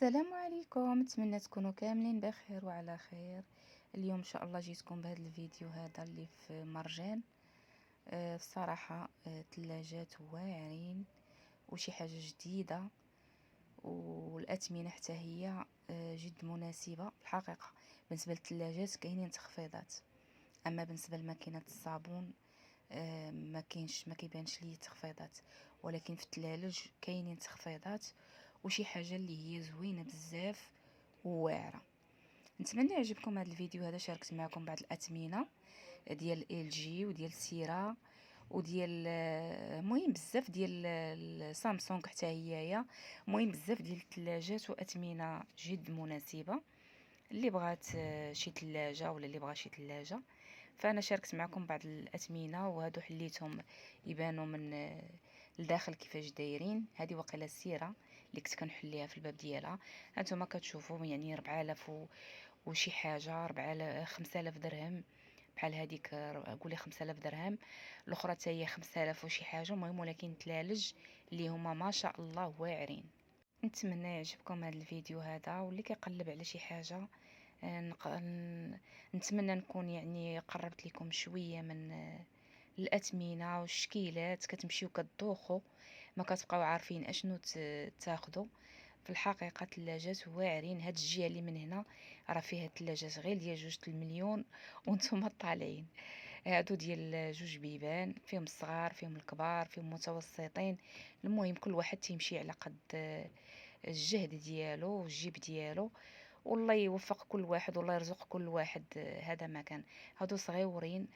السلام عليكم، نتمنى تكونوا كاملين بخير وعلى خير. اليوم ان شاء الله جيتكم بهذا الفيديو هذا اللي في مرجان. الصراحه ثلاجات واعرين وشي حاجه جديده، والاثمنه حتى هي جد مناسبه في الحقيقه. بالنسبه للثلاجات كاينين تخفيضات، اما بالنسبه لماكينه الصابون ما كيبانش ليه تخفيضات، ولكن في الثلالج كاينين تخفيضات وشي حاجه اللي هي زوينه بزاف وواعره. نتمنى يعجبكم هذا الفيديو هذا. شاركت معكم بعض الاثمنه ديال ال جي وديال سيرا وديال مهم بزاف ديال سامسونج حتى هيايا. مهم بزاف ديال الثلاجات واثمنه جد مناسبه. اللي بغات شي ثلاجه ولا اللي بغى شي ثلاجه، فانا شاركت معكم بعض الاثمنه وهادو حليتهم يبانوا من الداخل كيفاش دايرين. هذه واقيلا السيره اللي كنت كنحليها في الباب ديالها. هانتوما كتشوفوا يعني 4000 وشي حاجه، 4000 5000 درهم. بحال هذيك قولي 5000 درهم، الاخرى حتى هي 5000 وشي حاجه. المهم ولكن تلالج اللي هما ما شاء الله واعرين. نتمنى يعجبكم هذا الفيديو هذا، واللي كيقلب على شي حاجه نتمنى نكون يعني قربت لكم شويه من الاثمنه والشكيلات. كتمشيو كتدوخوا ما كتبقاو عارفين اشنو تاخذوا. في الحقيقه ثلاجات واعرين. هاد الجهه اللي من هنا راه فيها ثلاجات غير ديال 2 المليون وانتم طالعين. هادو ديال 2 بيبان، فيهم الصغار فيهم الكبار فيهم متوسطين. المهم كل واحد تيمشي على قد الجهد ديالو والجيب ديالو، والله يوفق كل واحد والله يرزق كل واحد. هذا ما كان. هادو صغيورين.